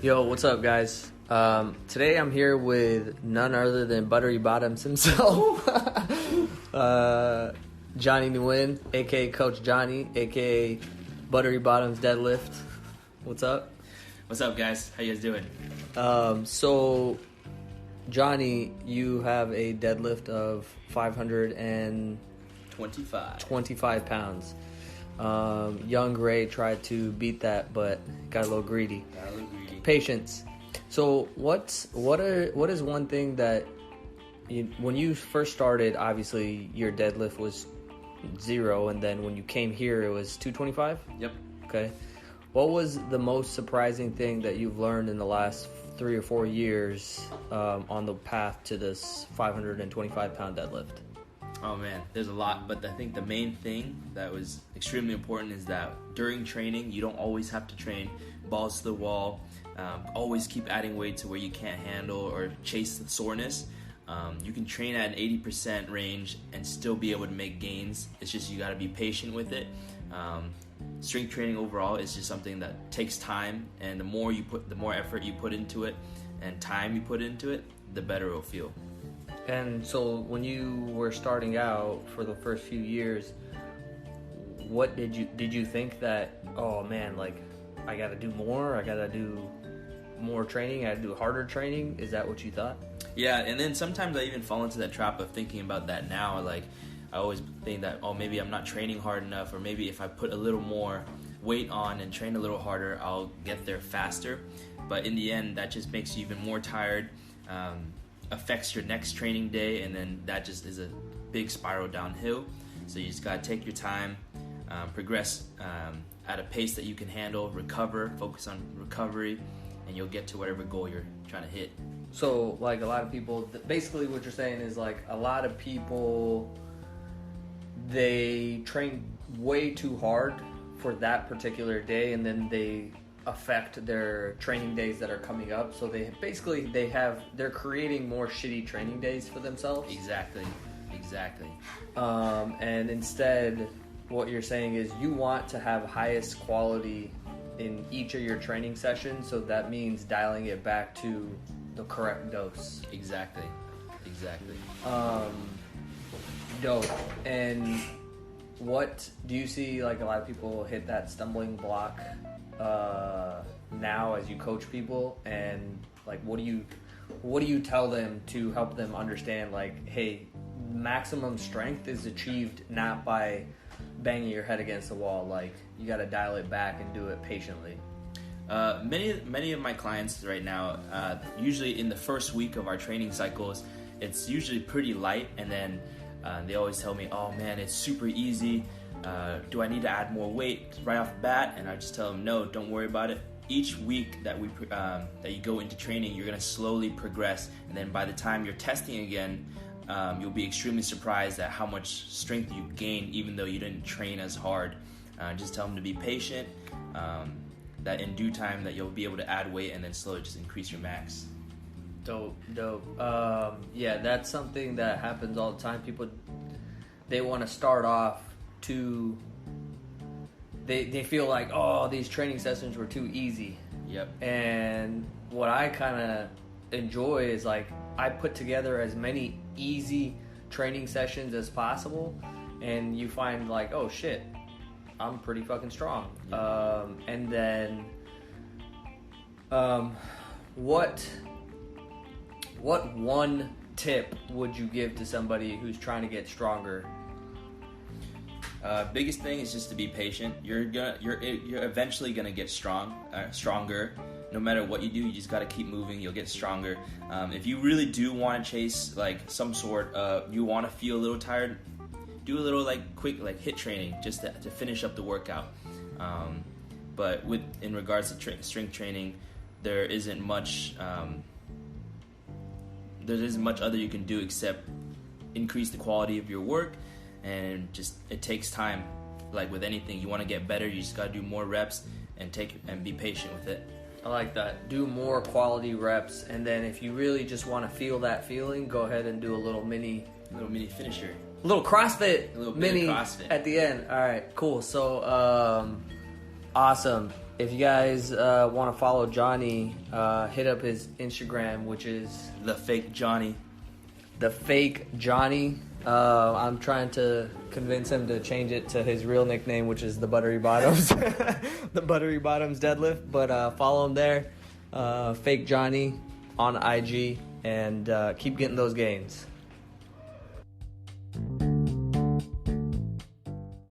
Yo, what's up, guys? Today I'm here with none other than Buttery Bottoms himself, Johnny Nguyen, aka Coach Johnny, aka Buttery Bottoms Deadlift. What's up? What's up, guys? How you guys doing? So, Johnny, you have a deadlift of 525 pounds. Young Ray tried to beat that, but got a little greedy. Patience. So what is one thing that when you first started, obviously your deadlift was 0, and then when you came here it was 225? Yep. Okay. What was the most surprising thing that you've learned in the last 3 or 4 years on the path to this 525 pound deadlift? Oh man, there's a lot, but I think the main thing that was extremely important is that during training, you don't always have to train balls to the wall. Always keep adding weight to where you can't handle or chase the soreness. You can train at an 80% range and still be able to make gains. It's just you got to be patient with it. Strength training overall is just something that takes time, and the more effort you put into it and time you put into it, the better it'll feel. And so when you were starting out for the first few years, what did you think that, oh man, like I got to do more, I got to do more training, I got to do harder training? Is that what you thought? Yeah, and then sometimes I even fall into that trap of thinking about that now. Like I always think that, oh, maybe I'm not training hard enough, or maybe if I put a little more weight on and train a little harder, I'll get there faster. But in the end, that just makes you even more tired, affects your next training day, and then that just is a big spiral downhill. So you just got to take your time, progress at a pace that you can handle, recover, focus on recovery, and you'll get to whatever goal you're trying to hit. So like a lot of people, basically what you're saying is like a lot of people, they train way too hard for that particular day, and then they affect their training days that are coming up. So they're creating more shitty training days for themselves. Exactly. And instead, what you're saying is you want to have highest quality in each of your training sessions, so that means dialing it back to the correct dose. Exactly. Dope. And what do you see, like a lot of people hit that stumbling block now as you coach people, and like what do you tell them to help them understand, like, hey, maximum strength is achieved not by banging your head against the wall, like you got to dial it back and do it patiently? Many of my clients right now, usually in the first week of our training cycles, it's usually pretty light, and then they always tell me, oh man, it's super easy. Do I need to add more weight right off the bat? And I just tell them, no, don't worry about it. Each week that you go into training, you're going to slowly progress, and then by the time you're testing again, you'll be extremely surprised at how much strength you gain, even though you didn't train as hard. Just tell them to be patient, that in due time that you'll be able to add weight and then slowly just increase your max. Dope. Yeah, that's something that happens all the time. People, they want to start off they feel like, oh, these training sessions were too easy. Yep. And what I kind of enjoy is like I put together as many easy training sessions as possible, and you find like, oh shit, I'm pretty fucking strong. Yep. And then what one tip would you give to somebody who's trying to get stronger? Biggest thing is just to be patient. You're eventually gonna get stronger. No matter what you do, you just gotta keep moving. You'll get stronger. If you really do want to chase like some sort of, you want to feel a little tired, do a little like quick like HIIT training just to finish up the workout. But in regards to strength training, there isn't much other you can do except increase the quality of your work. And just it takes time. Like with anything, you want to get better, you just got to do more reps and be patient with it. I like that. Do more quality reps, and then if you really just want to feel that feeling, go ahead and do a little mini finisher. A little CrossFit. A little mini CrossFit at the end. All right, cool. So awesome. if you guys want to follow Johnny, hit up his Instagram, which is The Fake Johnny. The Fake Johnny. I'm trying to convince him to change it to his real nickname, which is the Buttery Bottoms. The Buttery Bottoms deadlift. But follow him there. Fake Johnny on IG, and keep getting those gains.